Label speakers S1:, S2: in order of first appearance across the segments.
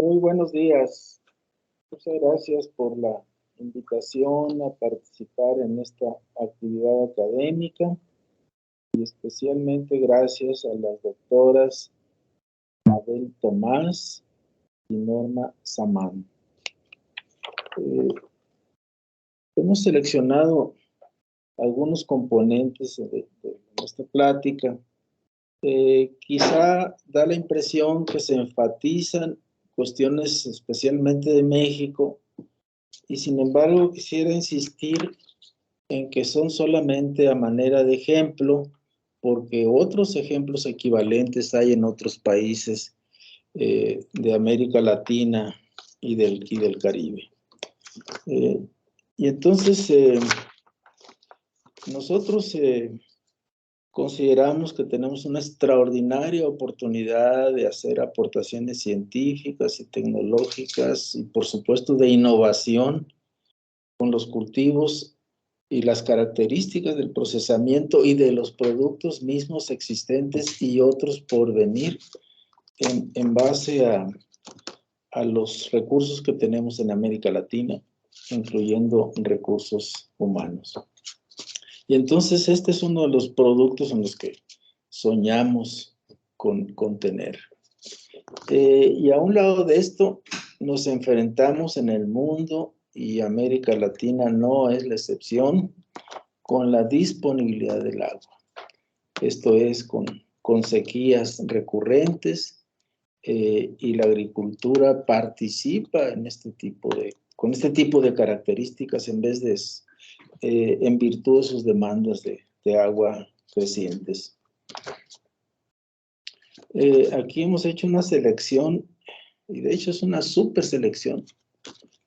S1: Muy buenos días. Muchas gracias por la invitación a participar en esta actividad académica y especialmente gracias a las doctoras Mabel Tomás y Norma Samán. Hemos seleccionado algunos componentes de esta plática. Quizá da la impresión que se enfatizan cuestiones especialmente de México, y sin embargo quisiera insistir en que son solamente a manera de ejemplo, porque otros ejemplos equivalentes hay en otros países de América Latina y del Caribe. Y entonces nosotros consideramos que tenemos una extraordinaria oportunidad de hacer aportaciones científicas y tecnológicas y, por supuesto, de innovación con los cultivos y las características del procesamiento y de los productos mismos existentes y otros por venir en base a los recursos que tenemos en América Latina, incluyendo recursos humanos. Y entonces este es uno de los productos en los que soñamos con tener. Y a un lado de esto nos enfrentamos en el mundo, y América Latina no es la excepción, con la disponibilidad del agua. Esto es con sequías recurrentes, y la agricultura participa en con este tipo de características en virtud de sus demandas de agua crecientes. Aquí hemos hecho una selección, y de hecho es una súper selección,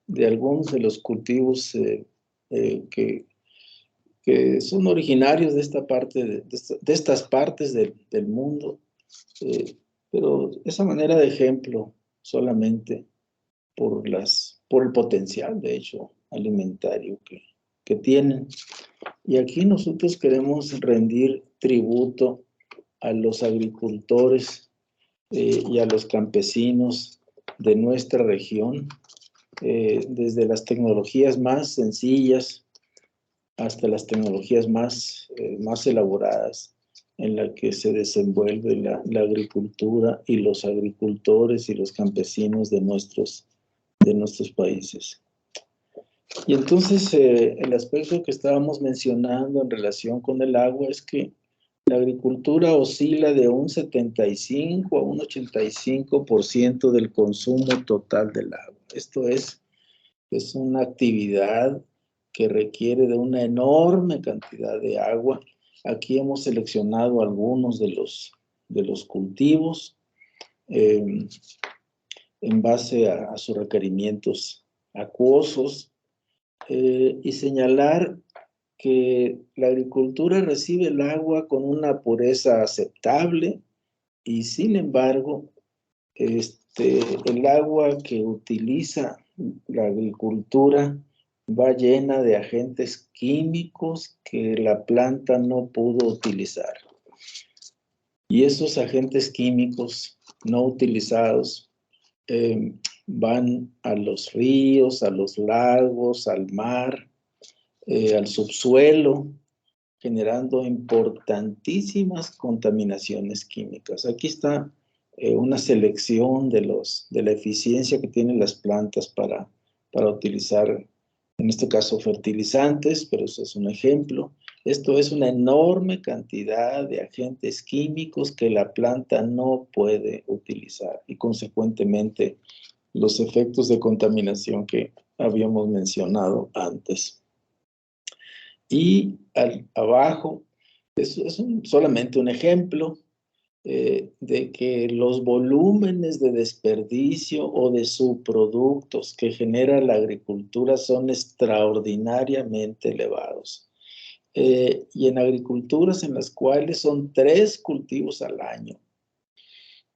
S1: de algunos de los cultivos que son originarios de esta parte, de estas partes del mundo, pero esa manera de ejemplo solamente por el potencial, de hecho, alimentario que tienen. Y aquí nosotros queremos rendir tributo a los agricultores y a los campesinos de nuestra región, desde las tecnologías más sencillas hasta las tecnologías más elaboradas en la que se desenvuelve la agricultura y los agricultores y los campesinos de nuestros países. Y entonces el aspecto que estábamos mencionando en relación con el agua es que la agricultura oscila de un 75 a un 85% del consumo total del agua. Esto es una actividad que requiere de una enorme cantidad de agua. Aquí hemos seleccionado algunos de los cultivos en base a sus requerimientos acuosos, y señalar que la agricultura recibe el agua con una pureza aceptable, y sin embargo el agua que utiliza la agricultura va llena de agentes químicos que la planta no pudo utilizar. Y esos agentes químicos no utilizados van a los ríos, a los lagos, al mar, al subsuelo, generando importantísimas contaminaciones químicas. Aquí está una selección de la eficiencia que tienen las plantas para utilizar, en este caso, fertilizantes, pero eso es un ejemplo. Esto es una enorme cantidad de agentes químicos que la planta no puede utilizar, y consecuentemente los efectos de contaminación que habíamos mencionado antes. Y abajo, es solamente un ejemplo de que los volúmenes de desperdicio o de subproductos que genera la agricultura son extraordinariamente elevados. Y en agriculturas en las cuales son 3 cultivos al año,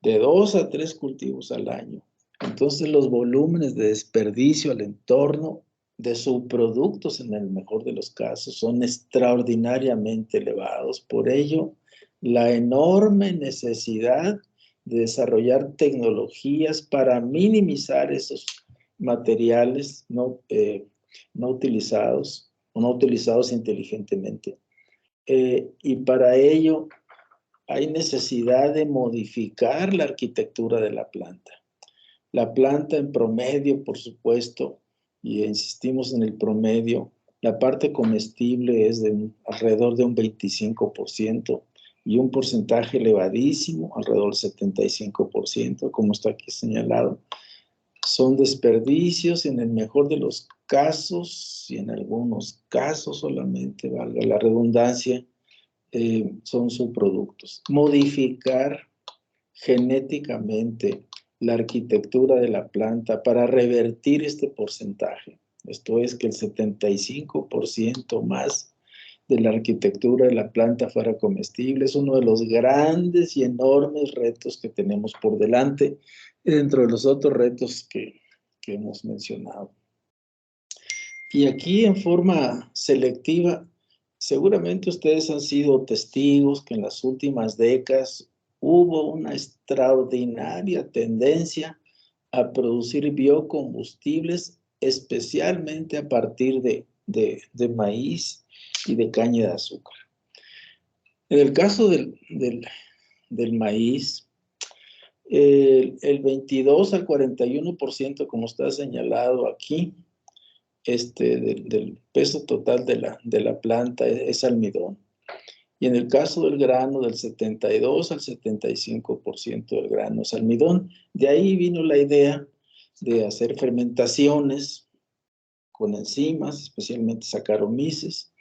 S1: de 2 a 3 cultivos al año, entonces los volúmenes de desperdicio al entorno de subproductos, en el mejor de los casos, son extraordinariamente elevados. Por ello, la enorme necesidad de desarrollar tecnologías para minimizar esos materiales no utilizados o no utilizados inteligentemente. Y para ello hay necesidad de modificar la arquitectura de la planta. La planta en promedio, por supuesto, y insistimos en el promedio, la parte comestible es de alrededor de un 25% y un porcentaje elevadísimo, alrededor del 75%, como está aquí señalado. Son desperdicios en el mejor de los casos y en algunos casos solamente, valga la redundancia, son subproductos. Modificar genéticamente la arquitectura de la planta para revertir este porcentaje. Esto es que el 75% más de la arquitectura de la planta fuera comestible. Es uno de los grandes y enormes retos que tenemos por delante, dentro de los otros retos que hemos mencionado. Y aquí en forma selectiva, seguramente ustedes han sido testigos que en las últimas décadas hubo una extraordinaria tendencia a producir biocombustibles, especialmente a partir de maíz y de caña de azúcar. En el caso del maíz, el 22 al 41%, como está señalado aquí, del peso total de la planta es almidón. Y en el caso del grano, del 72 al 75% del grano es almidón. De ahí vino la idea de hacer fermentaciones con enzimas, especialmente Saccharomyces,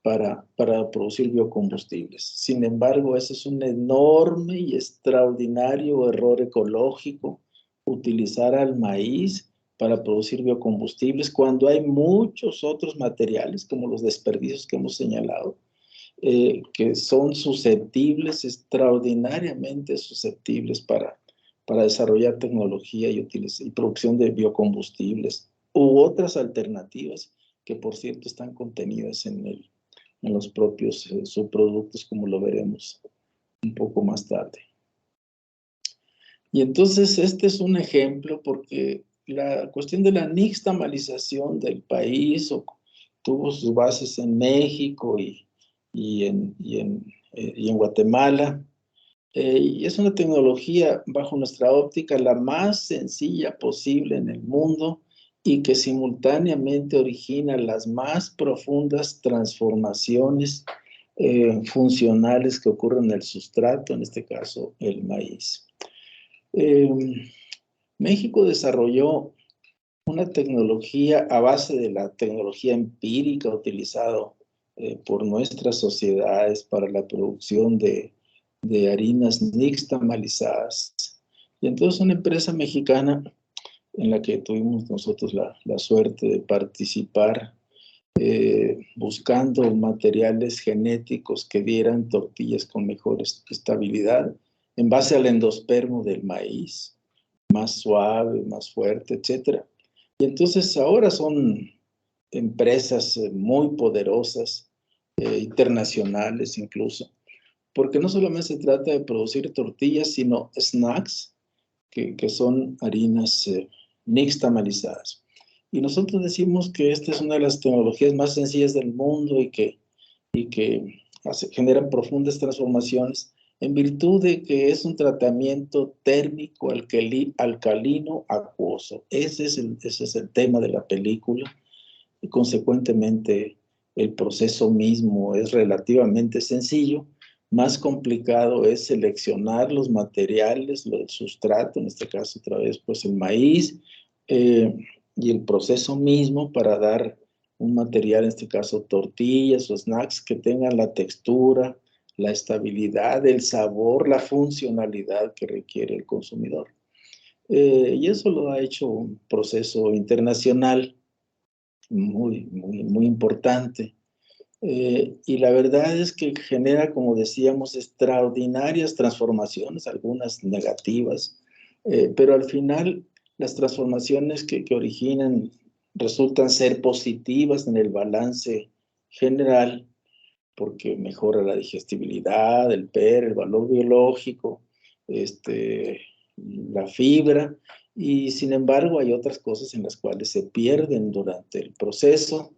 S1: para producir biocombustibles. Sin embargo, ese es un enorme y extraordinario error ecológico, utilizar al maíz para producir biocombustibles cuando hay muchos otros materiales, como los desperdicios que hemos señalado, que son susceptibles, extraordinariamente susceptibles para desarrollar tecnología y producción de biocombustibles u otras alternativas que, por cierto, están contenidas en los propios subproductos, como lo veremos un poco más tarde. Y entonces este es un ejemplo porque la cuestión de la nixtamalización del país tuvo sus bases en México y en Guatemala. Y es una tecnología, bajo nuestra óptica, la más sencilla posible en el mundo y que simultáneamente origina las más profundas transformaciones funcionales que ocurren en el sustrato, en este caso el maíz. México desarrolló una tecnología a base de la tecnología empírica utilizada por nuestras sociedades para la producción de harinas nixtamalizadas. Y entonces una empresa mexicana en la que tuvimos nosotros la suerte de participar, buscando materiales genéticos que dieran tortillas con mejor estabilidad en base al endospermo del maíz, más suave, más fuerte, etc. Y entonces ahora son empresas muy poderosas, internacionales incluso, porque no solamente se trata de producir tortillas, sino snacks, que son harinas nixtamalizadas. Y nosotros decimos que esta es una de las tecnologías más sencillas del mundo y que generan profundas transformaciones en virtud de que es un tratamiento térmico alcalino acuoso. Ese es el tema de la película y consecuentemente el proceso mismo es relativamente sencillo. Más complicado es seleccionar los materiales, el sustrato, en este caso otra vez pues el maíz, y el proceso mismo para dar un material, en este caso tortillas o snacks, que tengan la textura, la estabilidad, el sabor, la funcionalidad que requiere el consumidor. Y eso lo ha hecho un proceso internacional muy importante. Y la verdad es que genera, como decíamos, extraordinarias transformaciones, algunas negativas, pero al final las transformaciones que originan resultan ser positivas en el balance general, porque mejora la digestibilidad, el PER, el valor biológico, la fibra, y sin embargo hay otras cosas en las cuales se pierden durante el proceso,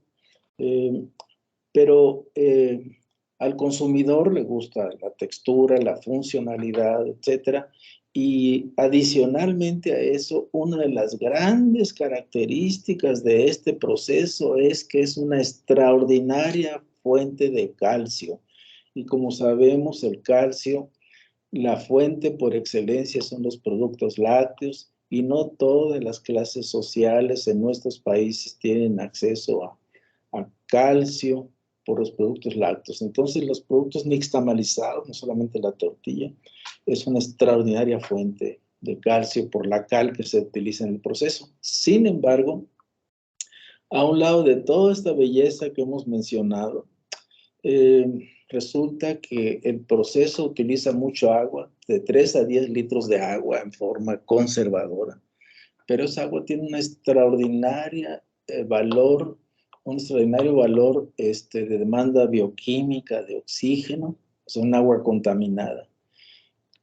S1: pero al consumidor le gusta la textura, la funcionalidad, etcétera. Y adicionalmente a eso, una de las grandes características de este proceso es que es una extraordinaria fuente de calcio. Y como sabemos, el calcio, la fuente por excelencia son los productos lácteos, y no todas las clases sociales en nuestros países tienen acceso a calcio por los productos lácteos. Entonces, los productos nixtamalizados, no solamente la tortilla, es una extraordinaria fuente de calcio por la cal que se utiliza en el proceso. Sin embargo, a un lado de toda esta belleza que hemos mencionado, resulta que el proceso utiliza mucho agua, de 3 a 10 litros de agua en forma conservadora. Pero esa agua tiene una extraordinaria valor, un extraordinario valor de demanda bioquímica de oxígeno, es un agua contaminada.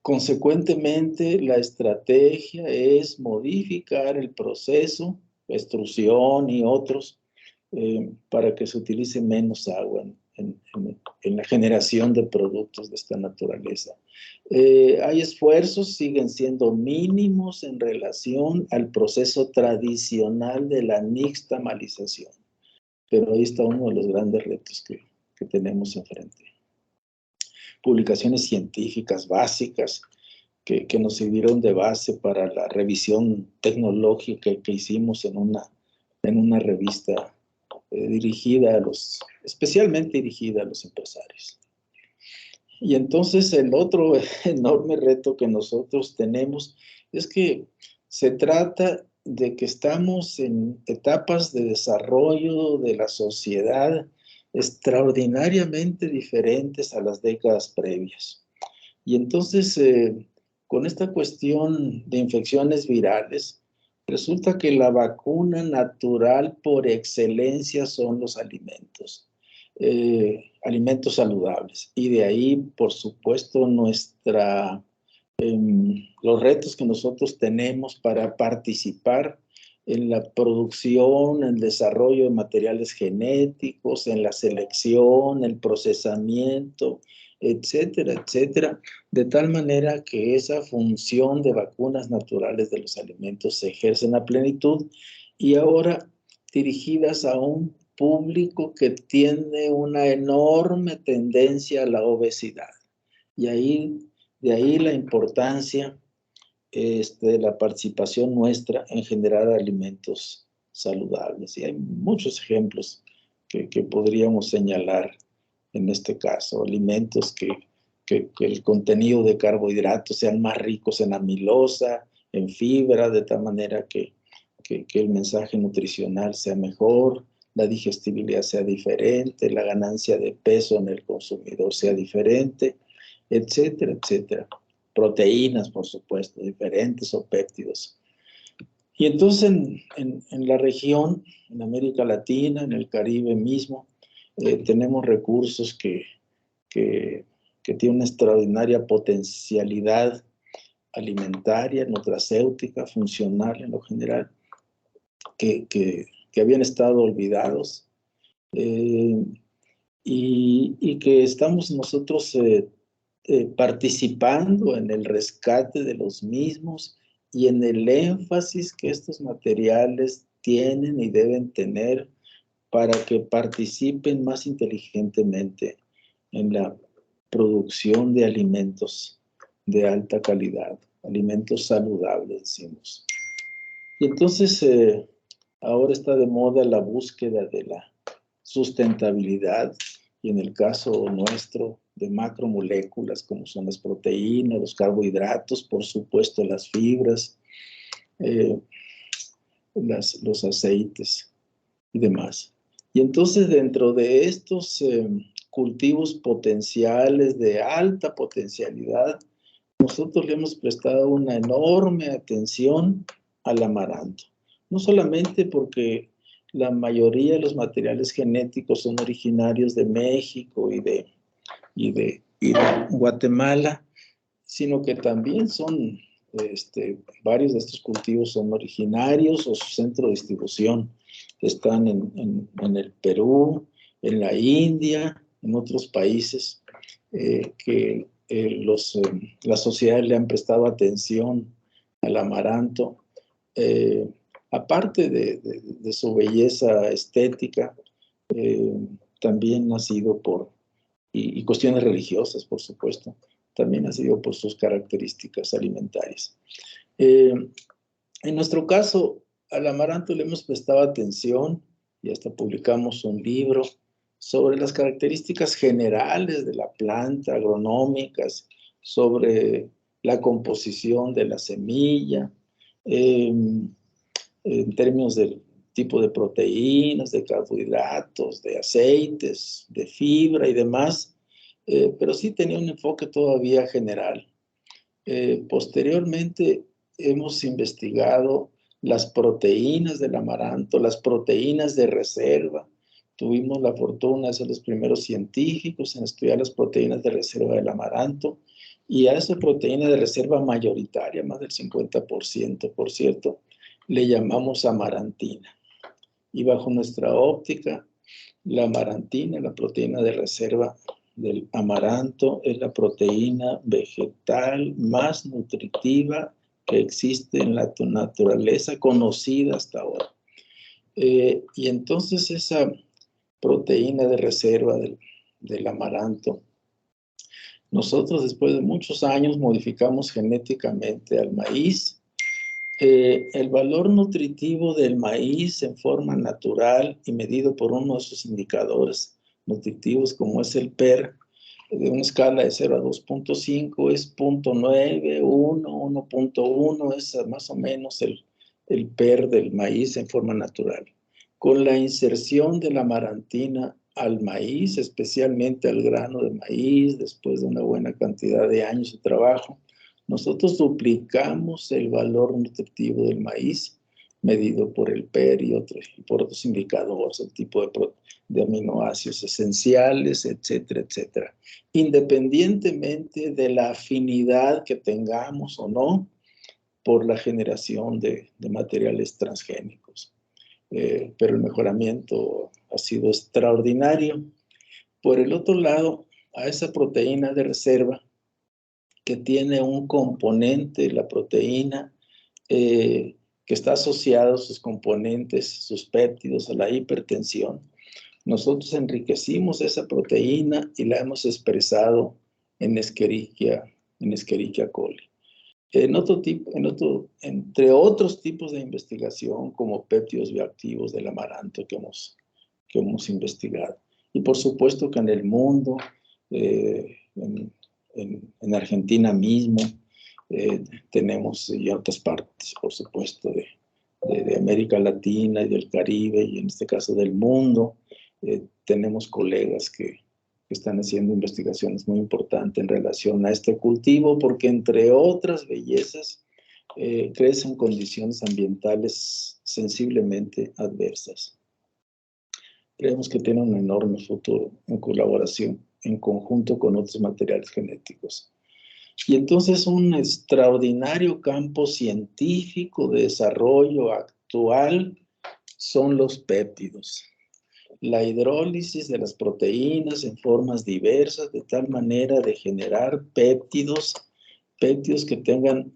S1: Consecuentemente, la estrategia es modificar el proceso, extrusión y otros, para que se utilice menos agua en la generación de productos de esta naturaleza. Hay esfuerzos, siguen siendo mínimos en relación al proceso tradicional de la nixtamalización, pero ahí está uno de los grandes retos que tenemos enfrente. Publicaciones científicas básicas que nos sirvieron de base para la revisión tecnológica que hicimos en una revista especialmente dirigida a los empresarios. Y entonces el otro enorme reto que nosotros tenemos es que se trata de que estamos en etapas de desarrollo de la sociedad extraordinariamente diferentes a las décadas previas. Y entonces, con esta cuestión de infecciones virales, resulta que la vacuna natural por excelencia son los alimentos, alimentos saludables. Y de ahí, por supuesto, los retos que nosotros tenemos para participar en la producción, en el desarrollo de materiales genéticos, en la selección, el procesamiento, etcétera, etcétera, de tal manera que esa función de vacunas naturales de los alimentos se ejercen a plenitud, y ahora dirigidas a un público que tiene una enorme tendencia a la obesidad. Y de ahí la importancia de la participación nuestra en generar alimentos saludables. Y hay muchos ejemplos que podríamos señalar en este caso, alimentos que el contenido de carbohidratos sean más ricos en amilosa, en fibra, de tal manera que el mensaje nutricional sea mejor, la digestibilidad sea diferente, la ganancia de peso en el consumidor sea diferente, etcétera, etcétera. Proteínas, por supuesto, diferentes, o péptidos. Y entonces en la región, en América Latina, en el Caribe mismo, tenemos recursos que tienen una extraordinaria potencialidad alimentaria, nutracéutica, funcional en lo general, que habían estado olvidados, y que estamos nosotros participando en el rescate de los mismos y en el énfasis que estos materiales tienen y deben tener para que participen más inteligentemente en la producción de alimentos de alta calidad, alimentos saludables, decimos. Y entonces ahora está de moda la búsqueda de la sustentabilidad, y en el caso nuestro de macromoléculas como son las proteínas, los carbohidratos, por supuesto las fibras, los aceites y demás. Y entonces dentro de estos cultivos potenciales de alta potencialidad, nosotros le hemos prestado una enorme atención al amaranto. No solamente porque la mayoría de los materiales genéticos son originarios de México y de Guatemala, sino que también son, varios de estos cultivos son originarios o su centro de distribución están en el Perú, en la India, en otros países que las sociedades le han prestado atención al amaranto. Aparte de su belleza estética, también ha sido y cuestiones religiosas, por supuesto, también ha sido por sus características alimentarias. En nuestro caso, al amaranto le hemos prestado atención y hasta publicamos un libro sobre las características generales de la planta, agronómicas, sobre la composición de la semilla, en términos del tipo de proteínas, de carbohidratos, de aceites, de fibra y demás, pero sí tenía un enfoque todavía general. Posteriormente hemos investigado las proteínas del amaranto, las proteínas de reserva. Tuvimos la fortuna de ser los primeros científicos en estudiar las proteínas de reserva del amaranto, y a esa proteína de reserva mayoritaria, más del 50%, por cierto, le llamamos amarantina. Y bajo nuestra óptica, la amarantina, la proteína de reserva del amaranto, es la proteína vegetal más nutritiva que existe en la naturaleza conocida hasta ahora. Y entonces esa proteína de reserva del amaranto, nosotros después de muchos años modificamos genéticamente al maíz. El valor nutritivo del maíz en forma natural y medido por uno de sus indicadores nutritivos, como es el PER, de una escala de 0 a 2.5 es 0.9, 1, 1.1, es más o menos el PER del maíz en forma natural. Con la inserción de la amarantina al maíz, especialmente al grano de maíz, después de una buena cantidad de años de trabajo, nosotros duplicamos el valor nutritivo del maíz, medido por el PER y por otros indicadores, el tipo de aminoácidos esenciales, etcétera, etcétera. Independientemente de la afinidad que tengamos o no por la generación de materiales transgénicos. Pero el mejoramiento ha sido extraordinario. Por el otro lado, a esa proteína de reserva, que tiene un componente, la proteína, que está asociado a sus componentes, sus péptidos, a la hipertensión. Nosotros enriquecimos esa proteína y la hemos expresado en Escherichia coli. Entre otros tipos de investigación, como péptidos bioactivos del amaranto que hemos investigado. Y por supuesto que en el mundo, en Argentina mismo, tenemos y otras partes, por supuesto, de América Latina y del Caribe, y en este caso del mundo, tenemos colegas que están haciendo investigaciones muy importantes en relación a este cultivo, porque entre otras bellezas, crece en condiciones ambientales sensiblemente adversas. Creemos que tiene un enorme futuro en colaboración, en conjunto con otros materiales genéticos. Y entonces un extraordinario campo científico de desarrollo actual son los péptidos. La hidrólisis de las proteínas en formas diversas, de tal manera de generar péptidos que tengan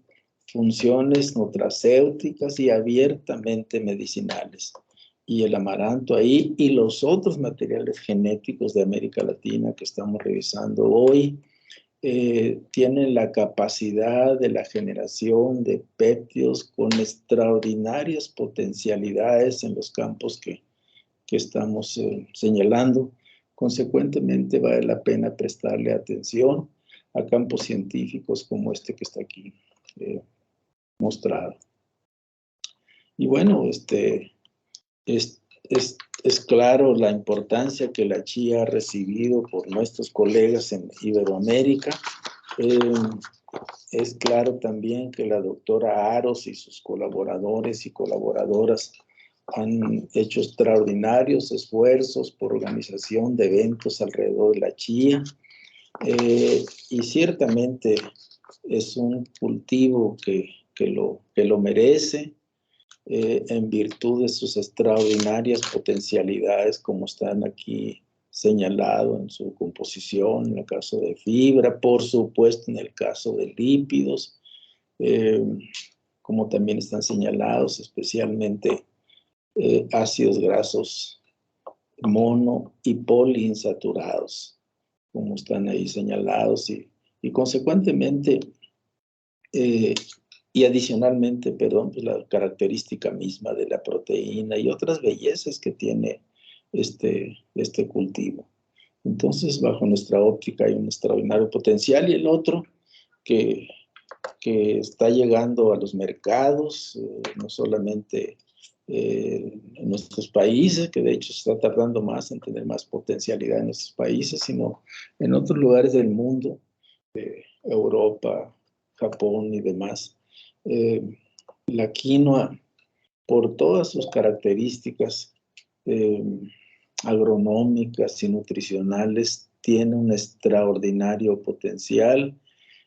S1: funciones nutracéuticas y abiertamente medicinales. Y el amaranto ahí y los otros materiales genéticos de América Latina que estamos revisando hoy, tienen la capacidad de la generación de péptidos con extraordinarias potencialidades en los campos que estamos señalando. Consecuentemente, vale la pena prestarle atención a campos científicos como este que está aquí mostrado. Y bueno, es claro la importancia que la chía ha recibido por nuestros colegas en Iberoamérica. Es claro también que la doctora Aros y sus colaboradores y colaboradoras han hecho extraordinarios esfuerzos por organización de eventos alrededor de la chía. Y ciertamente es un cultivo que lo merece en virtud de sus extraordinarias potencialidades, como están aquí señalado en su composición, en el caso de fibra, por supuesto en el caso de lípidos, como también están señalados especialmente ácidos grasos mono y poliinsaturados, como están ahí señalados, y consecuentemente, y adicionalmente, perdón, pues la característica misma de la proteína y otras bellezas que tiene este cultivo. Entonces, bajo nuestra óptica hay un extraordinario potencial, y el otro que está llegando a los mercados, no solamente en nuestros países, que de hecho se está tardando más en tener más potencialidad en nuestros países, sino en otros lugares del mundo, Europa, Japón y demás. La quinoa, por todas sus características agronómicas y nutricionales, tiene un extraordinario potencial,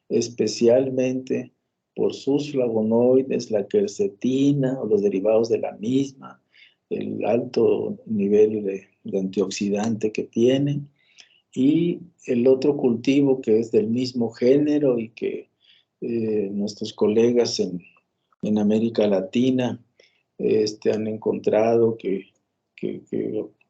S1: especialmente por sus flavonoides, la quercetina o los derivados de la misma, el alto nivel de antioxidante que tiene. Y el otro cultivo que es del mismo género y que nuestros colegas en América Latina han encontrado que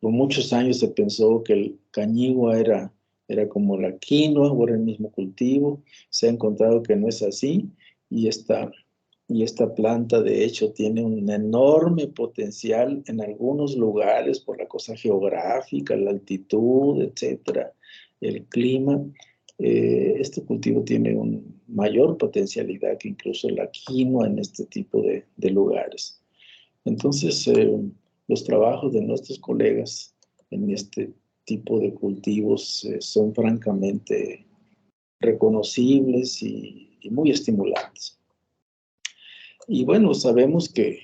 S1: por muchos años se pensó que el cañigua era como la quinoa, o era el mismo cultivo. Se ha encontrado que no es así, y esta planta de hecho tiene un enorme potencial en algunos lugares por la cosa geográfica, la altitud, etcétera, el clima. Este cultivo tiene una mayor potencialidad que incluso la quinoa en este tipo de lugares. Entonces, los trabajos de nuestros colegas en este tipo de cultivos son francamente reconocibles y muy estimulantes. Y bueno, sabemos que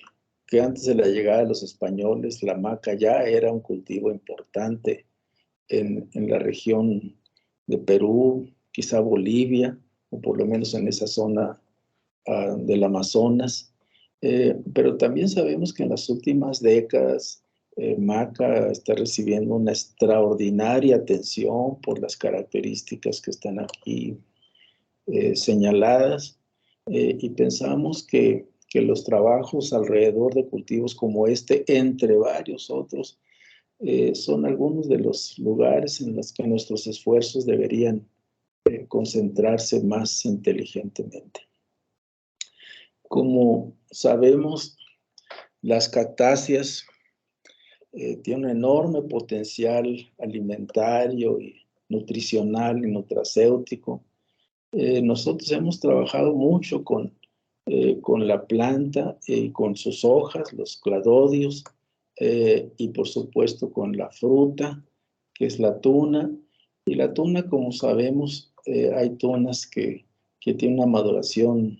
S1: antes de la llegada de los españoles, la maca ya era un cultivo importante en la región de Perú, quizá Bolivia, o por lo menos en esa zona del Amazonas. Pero también sabemos que en las últimas décadas maca está recibiendo una extraordinaria atención por las características que están aquí señaladas, y pensamos que los trabajos alrededor de cultivos como este, entre varios otros, son algunos de los lugares en los que nuestros esfuerzos deberían concentrarse más inteligentemente. Como sabemos, las cactáceas tienen un enorme potencial alimentario y nutricional y nutracéutico. Nosotros hemos trabajado mucho con la planta y con sus hojas, los cladodios, y por supuesto con la fruta, que es la tuna. Y la tuna, como sabemos, hay tunas que tienen una maduración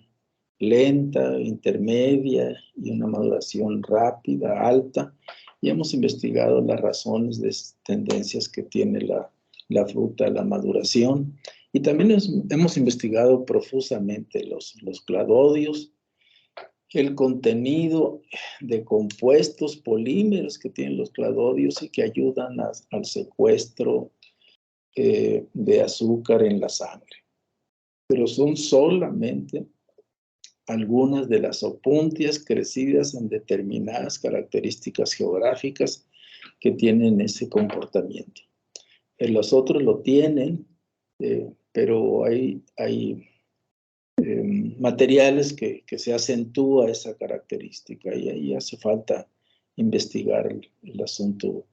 S1: lenta, intermedia y una maduración rápida, alta. Y hemos investigado las razones de estas tendencias que tiene la fruta, la maduración. Y también hemos investigado profusamente los cladodios, el contenido de compuestos polímeros que tienen los cladodios y que ayudan al secuestro de azúcar en la sangre. Pero son solamente algunas de las opuntias crecidas en determinadas características geográficas que tienen ese comportamiento. Los otros lo tienen, pero hay materiales que se acentúa esa característica, y ahí hace falta investigar el asunto,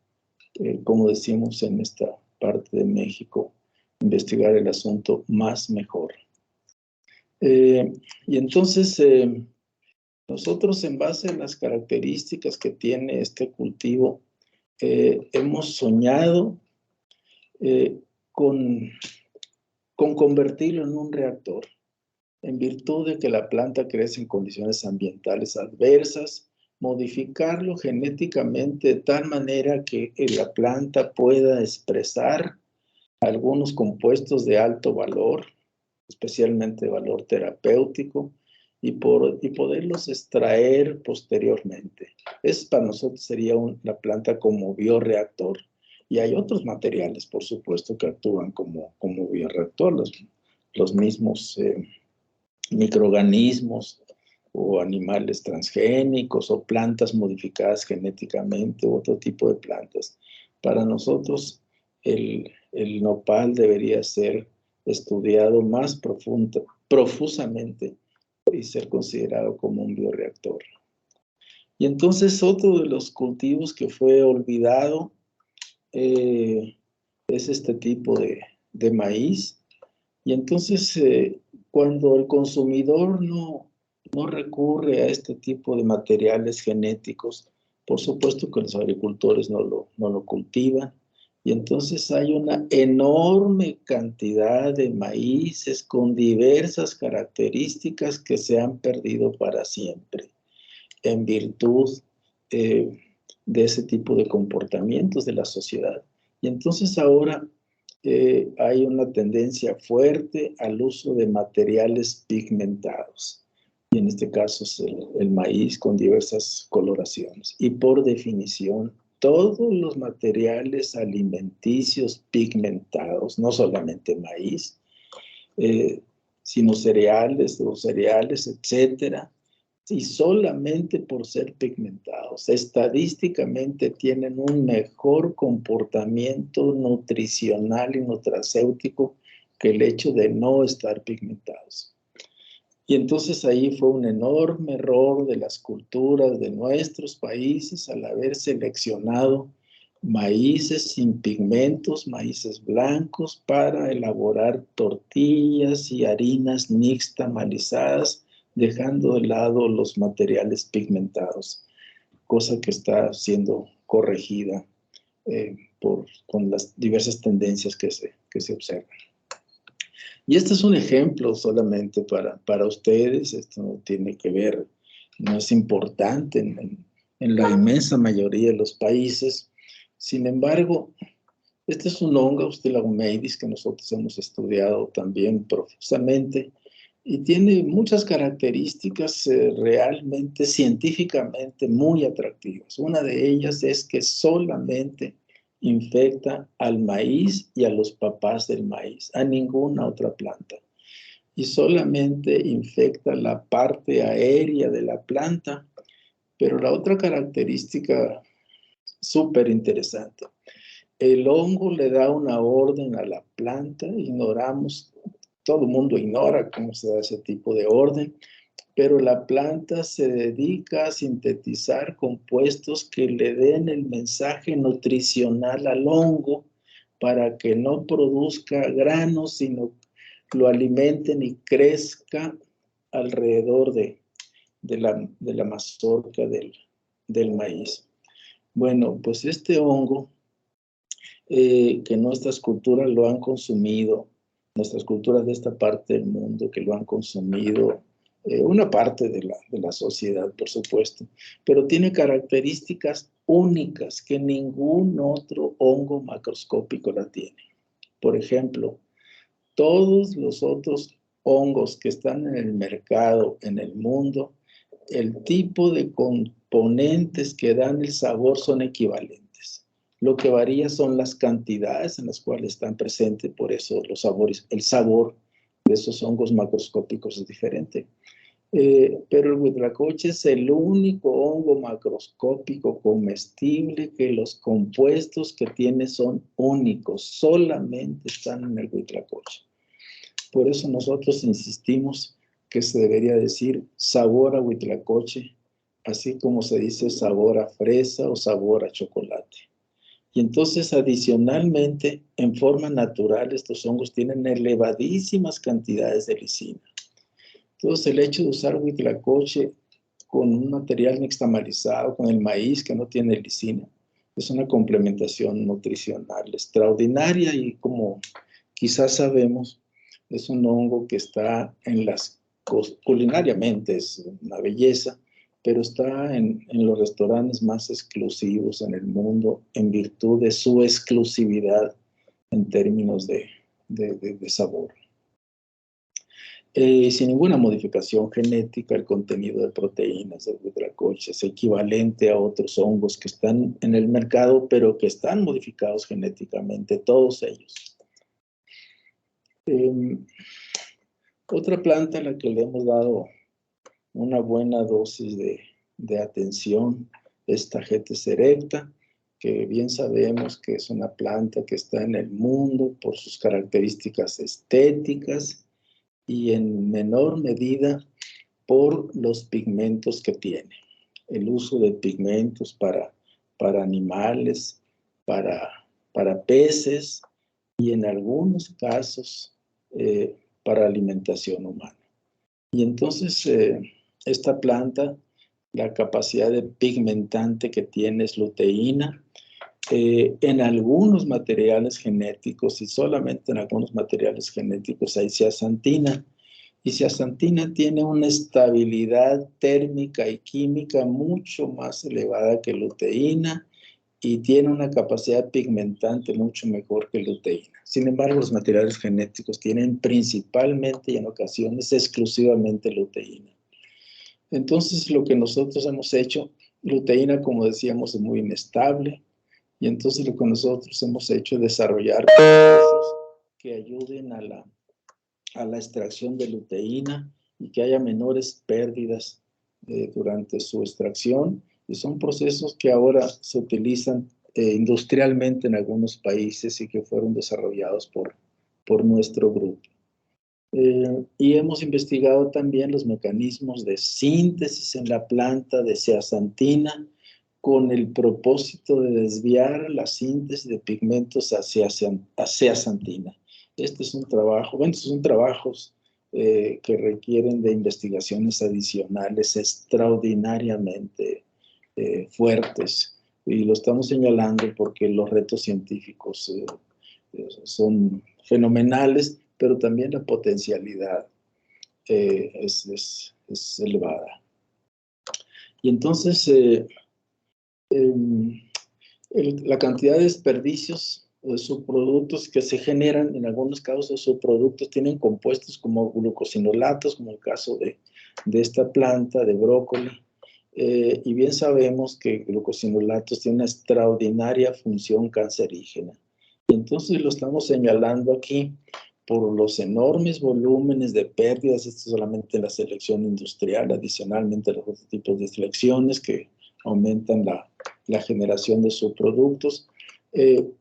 S1: como decimos en esta parte de México, investigar el asunto más mejor. Y entonces nosotros, en base a las características que tiene este cultivo, hemos soñado con convertirlo en un reactor, en virtud de que la planta crece en condiciones ambientales adversas, modificarlo genéticamente de tal manera que la planta pueda expresar algunos compuestos de alto valor, especialmente de valor terapéutico, y poderlos extraer posteriormente. Para nosotros sería la planta como bioreactor. Y hay otros materiales, por supuesto, que actúan como bioreactor, los mismos microorganismos o animales transgénicos o plantas modificadas genéticamente u otro tipo de plantas. Para nosotros, el nopal debería ser estudiado más profusamente y ser considerado como un bioreactor. Y entonces otro de los cultivos que fue olvidado es este tipo de maíz. Y entonces cuando el consumidor no recurre a este tipo de materiales genéticos, por supuesto que los agricultores no lo cultivan. Y entonces hay una enorme cantidad de maíces con diversas características que se han perdido para siempre en virtud de ese tipo de comportamientos de la sociedad. Y entonces ahora hay una tendencia fuerte al uso de materiales pigmentados. Y en este caso es el maíz con diversas coloraciones. Y por definición, todos los materiales alimenticios pigmentados, no solamente maíz, sino cereales, etcétera, y solamente por ser pigmentados, estadísticamente tienen un mejor comportamiento nutricional y nutracéutico que el hecho de no estar pigmentados. Y entonces ahí fue un enorme error de las culturas de nuestros países al haber seleccionado maíces sin pigmentos, maíces blancos, para elaborar tortillas y harinas nixtamalizadas, dejando de lado los materiales pigmentados, cosa que está siendo corregida con las diversas tendencias que se observan. Y este es un ejemplo solamente para ustedes. Esto no tiene que ver, no es importante en la inmensa mayoría de los países. Sin embargo, este es un hongo, Stauromeidis, que nosotros hemos estudiado también profusamente y tiene muchas características realmente científicamente muy atractivas. Una de ellas es que solamente infecta al maíz y a los papás del maíz, a ninguna otra planta. Y solamente infecta la parte aérea de la planta. Pero la otra característica súper interesante, el hongo le da una orden a la planta, todo el mundo ignora cómo se da ese tipo de orden, pero la planta se dedica a sintetizar compuestos que le den el mensaje nutricional al hongo para que no produzca granos, sino lo alimenten y crezca alrededor de la mazorca del maíz. Bueno, pues este hongo que nuestras culturas lo han consumido, nuestras culturas de esta parte del mundo que lo han consumido, una parte de la sociedad, por supuesto, pero tiene características únicas que ningún otro hongo macroscópico la tiene. Por ejemplo, todos los otros hongos que están en el mercado, en el mundo, el tipo de componentes que dan el sabor son equivalentes. Lo que varía son las cantidades en las cuales están presentes, por eso los sabores, el sabor de esos hongos macroscópicos es diferente. Pero el huitlacoche es el único hongo macroscópico comestible que los compuestos que tiene son únicos, solamente están en el huitlacoche. Por eso nosotros insistimos que se debería decir sabor a huitlacoche, así como se dice sabor a fresa o sabor a chocolate. Y entonces, adicionalmente, en forma natural, estos hongos tienen elevadísimas cantidades de lisina. Entonces, el hecho de usar huitlacoche con un material nixtamalizado, con el maíz que no tiene lisina, es una complementación nutricional extraordinaria y, como quizás sabemos, es un hongo que está culinariamente es una belleza, pero está en los restaurantes más exclusivos en el mundo en virtud de su exclusividad en términos de sabor. sin ninguna modificación genética. El contenido de proteínas de huitlacoche es equivalente a otros hongos que están en el mercado, pero que están modificados genéticamente, todos ellos. Otra planta a la que le hemos dado una buena dosis de atención es Tagetes erecta, que bien sabemos que es una planta que está en el mundo por sus características estéticas y en menor medida por los pigmentos que tiene. El uso de pigmentos para animales, para peces y en algunos casos para alimentación humana. Y entonces esta planta, la capacidad de pigmentante que tiene es luteína. En algunos materiales genéticos y solamente en algunos materiales genéticos hay zeaxantina. Y zeaxantina tiene una estabilidad térmica y química mucho más elevada que luteína y tiene una capacidad pigmentante mucho mejor que luteína. Sin embargo, los materiales genéticos tienen principalmente y en ocasiones exclusivamente luteína. Entonces, lo que nosotros hemos hecho, luteína, como decíamos, es muy inestable, y entonces lo que nosotros hemos hecho es desarrollar procesos que ayuden a la extracción de luteína y que haya menores pérdidas durante su extracción. Y son procesos que ahora se utilizan industrialmente en algunos países y que fueron desarrollados por nuestro grupo. Y hemos investigado también los mecanismos de síntesis en la planta de zeaxantina con el propósito de desviar la síntesis de pigmentos hacia zeaxantina. Este es un trabajo, bueno, estos son trabajos que requieren de investigaciones adicionales extraordinariamente fuertes. Y lo estamos señalando porque los retos científicos son fenomenales, pero también la potencialidad es elevada. Y entonces, la cantidad de desperdicios de subproductos que se generan, en algunos casos los subproductos tienen compuestos como glucosinolatos, como el caso de esta planta de brócoli, y bien sabemos que glucosinolatos tienen una extraordinaria función cancerígena. Entonces lo estamos señalando aquí por los enormes volúmenes de pérdidas, esto solamente en la selección industrial, adicionalmente los otros tipos de selecciones que aumentan la generación de subproductos,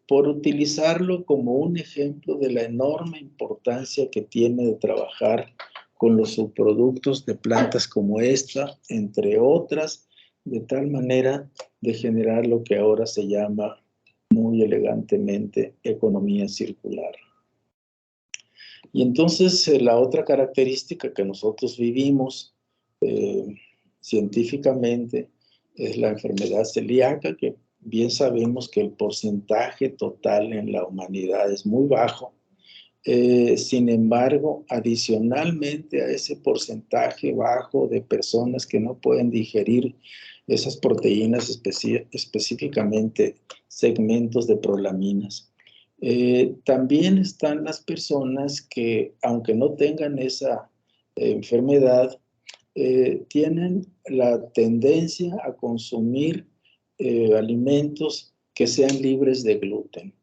S1: por utilizarlo como un ejemplo de la enorme importancia que tiene de trabajar con los subproductos de plantas como esta, entre otras, de tal manera de generar lo que ahora se llama muy elegantemente economía circular. Y entonces la otra característica que nosotros vivimos científicamente es la enfermedad celíaca, que bien sabemos que el porcentaje total en la humanidad es muy bajo. Sin embargo, adicionalmente a ese porcentaje bajo de personas que no pueden digerir esas proteínas, específicamente segmentos de prolaminas, también están las personas que, aunque no tengan esa enfermedad, tienen la tendencia a consumir alimentos que sean libres de gluten.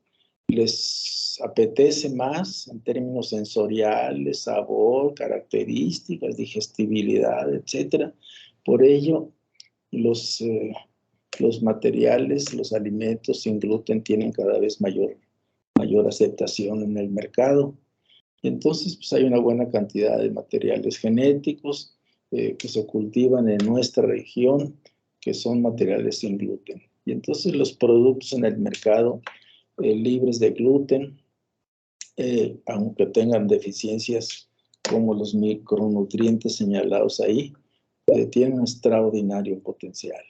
S1: Les apetece más en términos sensoriales, sabor, características, digestibilidad, etc. Por ello, los materiales, los alimentos sin gluten tienen cada vez mayor aceptación en el mercado. Entonces, pues hay una buena cantidad de materiales genéticos que se cultivan en nuestra región, que son materiales sin gluten. Y entonces los productos en el mercado libres de gluten, aunque tengan deficiencias como los micronutrientes señalados ahí, tienen un extraordinario potencial.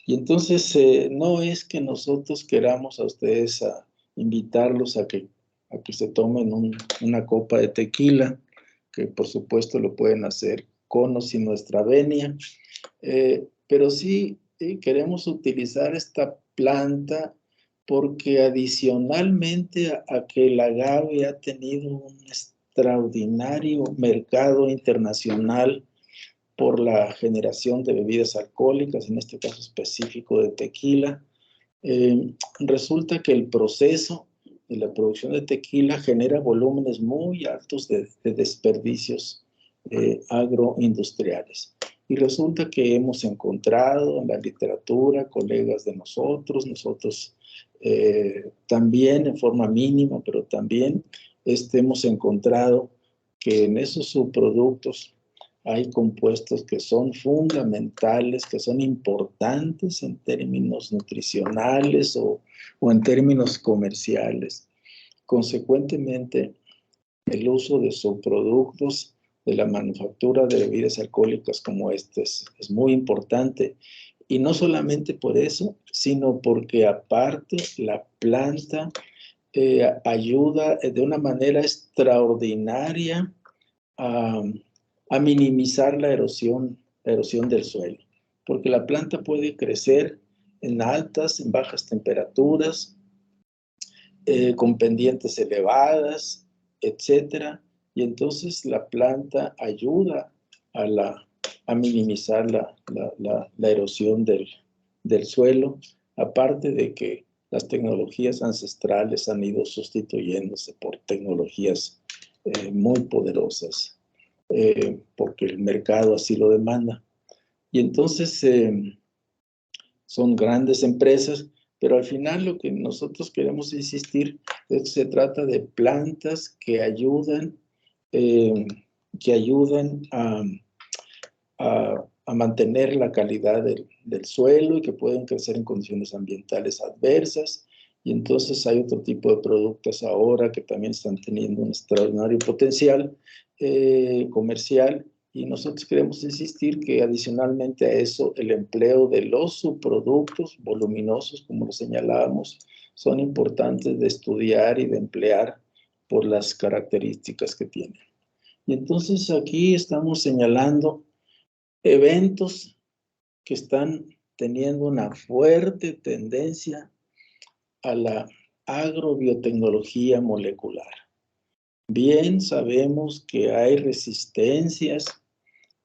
S1: Y entonces no es que nosotros queramos a ustedes invitarlos a que se tomen una copa de tequila, que por supuesto lo pueden hacer con o sin nuestra venia, pero sí queremos utilizar esta planta porque adicionalmente a que el agave ha tenido un extraordinario mercado internacional por la generación de bebidas alcohólicas, en este caso específico de tequila. Resulta que el proceso de la producción de tequila genera volúmenes muy altos de desperdicios agroindustriales. Y resulta que hemos encontrado en la literatura, colegas de nosotros también en forma mínima, pero también hemos encontrado que en esos subproductos hay compuestos que son fundamentales, que son importantes en términos nutricionales o en términos comerciales. Consecuentemente, el uso de subproductos de la manufactura de bebidas alcohólicas como este es muy importante. Y no solamente por eso, sino porque aparte la planta ayuda de una manera extraordinaria a minimizar la erosión del suelo, porque la planta puede crecer en altas, en bajas temperaturas, con pendientes elevadas, etcétera, y entonces la planta ayuda a minimizar la erosión del suelo, aparte de que las tecnologías ancestrales han ido sustituyéndose por tecnologías muy poderosas, porque el mercado así lo demanda. Y entonces son grandes empresas, pero al final lo que nosotros queremos insistir es que se trata de plantas que ayudan a mantener la calidad del suelo y que pueden crecer en condiciones ambientales adversas. Y entonces hay otro tipo de productos ahora que también están teniendo un extraordinario potencial comercial. Y nosotros queremos insistir que adicionalmente a eso, el empleo de los subproductos voluminosos, como lo señalábamos, son importantes de estudiar y de emplear por las características que tienen. Y entonces aquí estamos señalando eventos que están teniendo una fuerte tendencia a la agrobiotecnología molecular. Bien sabemos que hay resistencias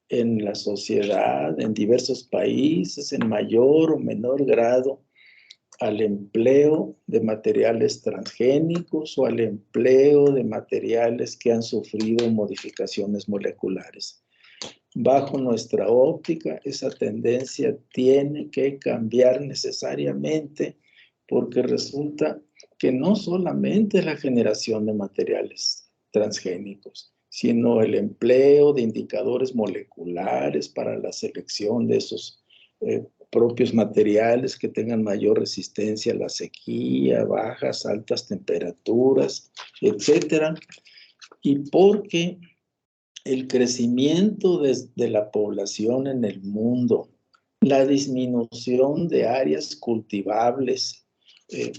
S1: en la sociedad, en diversos países, en mayor o menor grado, al empleo de materiales transgénicos o al empleo de materiales que han sufrido modificaciones moleculares. Bajo nuestra óptica, esa tendencia tiene que cambiar necesariamente porque resulta que no solamente es la generación de materiales transgénicos, sino el empleo de indicadores moleculares para la selección de esos propios materiales que tengan mayor resistencia a la sequía, bajas, altas temperaturas, etcétera. Y porque el crecimiento de la población en el mundo, la disminución de áreas cultivables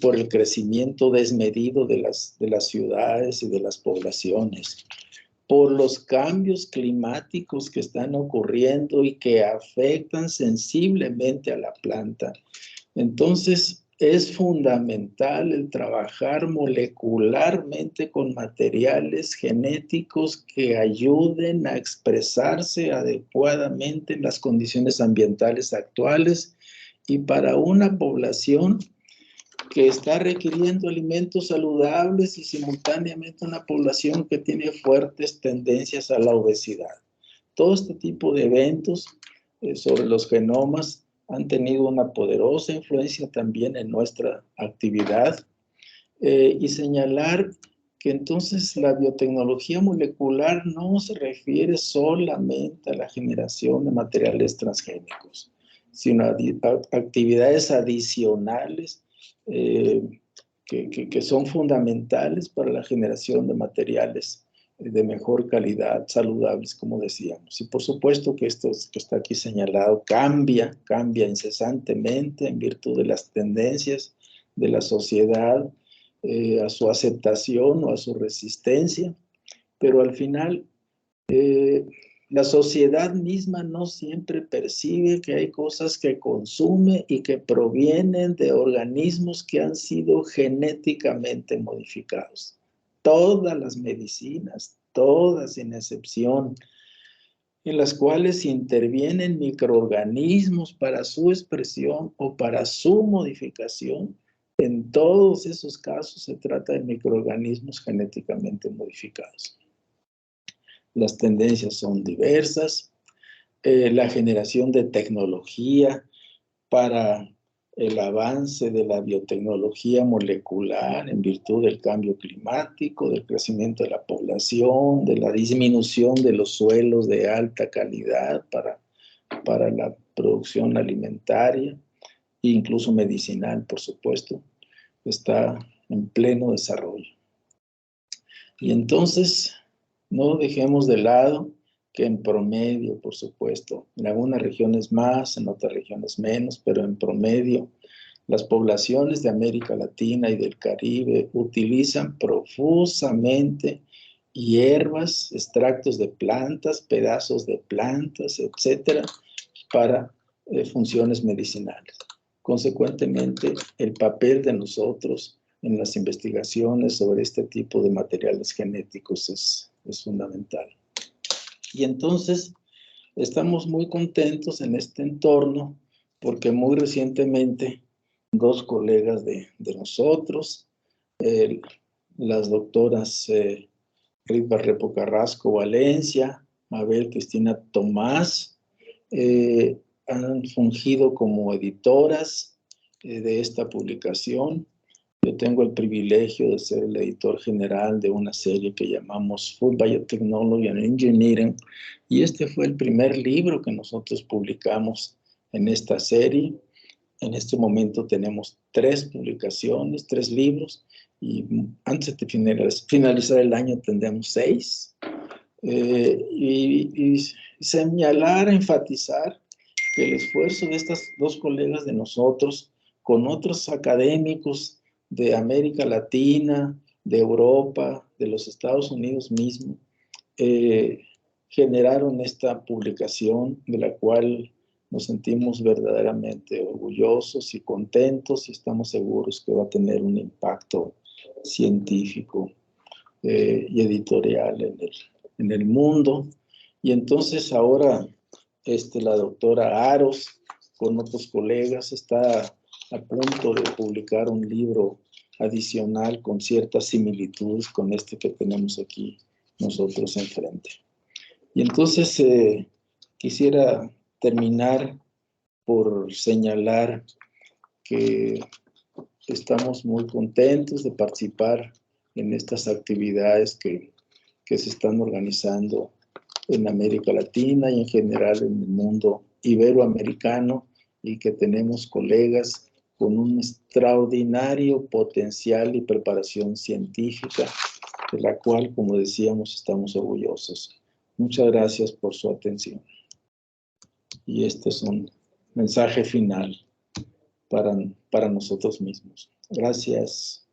S1: por el crecimiento desmedido de las ciudades y de las poblaciones, por los cambios climáticos que están ocurriendo y que afectan sensiblemente a la planta. Entonces, es fundamental el trabajar molecularmente con materiales genéticos que ayuden a expresarse adecuadamente en las condiciones ambientales actuales y para una población que está requiriendo alimentos saludables y simultáneamente una población que tiene fuertes tendencias a la obesidad. Todo este tipo de eventos sobre los genomas han tenido una poderosa influencia también en nuestra actividad y señalar que entonces la biotecnología molecular no se refiere solamente a la generación de materiales transgénicos, sino a actividades adicionales que son fundamentales para la generación de materiales de mejor calidad, saludables, como decíamos. Y por supuesto que esto que está aquí señalado cambia incesantemente en virtud de las tendencias de la sociedad, a su aceptación o a su resistencia, pero al final la sociedad misma no siempre percibe que hay cosas que consume y que provienen de organismos que han sido genéticamente modificados. Todas las medicinas, todas sin excepción, en las cuales intervienen microorganismos para su expresión o para su modificación. En todos esos casos se trata de microorganismos genéticamente modificados. Las tendencias son diversas. La generación de tecnología para el avance de la biotecnología molecular en virtud del cambio climático, del crecimiento de la población, de la disminución de los suelos de alta calidad para la producción alimentaria e incluso medicinal, por supuesto, está en pleno desarrollo. Y entonces, no dejemos de lado que en promedio, por supuesto, en algunas regiones más, en otras regiones menos, pero en promedio, las poblaciones de América Latina y del Caribe utilizan profusamente hierbas, extractos de plantas, pedazos de plantas, etcétera, para funciones medicinales. Consecuentemente, el papel de nosotros en las investigaciones sobre este tipo de materiales genéticos es fundamental. Y entonces estamos muy contentos en este entorno porque muy recientemente dos colegas de nosotros, las doctoras Rit Barrepo Carrasco Valencia, Mabel Cristina Tomás, han fungido como editoras de esta publicación. Yo tengo el privilegio de ser el editor general de una serie que llamamos Food Biotechnology and Engineering, y este fue el primer libro que nosotros publicamos en esta serie. En este momento tenemos 3 publicaciones, 3 libros, y antes de finalizar el año tendremos 6. Y señalar, enfatizar que el esfuerzo de estas dos colegas de nosotros, con otros académicos de América Latina, de Europa, de los Estados Unidos mismo, generaron esta publicación de la cual nos sentimos verdaderamente orgullosos y contentos y estamos seguros que va a tener un impacto científico y editorial en el mundo. Y entonces ahora la doctora Aros con otros colegas está a punto de publicar un libro adicional con ciertas similitudes con este que tenemos aquí nosotros enfrente. Y entonces quisiera terminar por señalar que estamos muy contentos de participar en estas actividades que se están organizando en América Latina y en general en el mundo iberoamericano, y que tenemos colegas con un extraordinario potencial y preparación científica, de la cual, como decíamos, estamos orgullosos. Muchas gracias por su atención. Y este es un mensaje final para nosotros mismos. Gracias.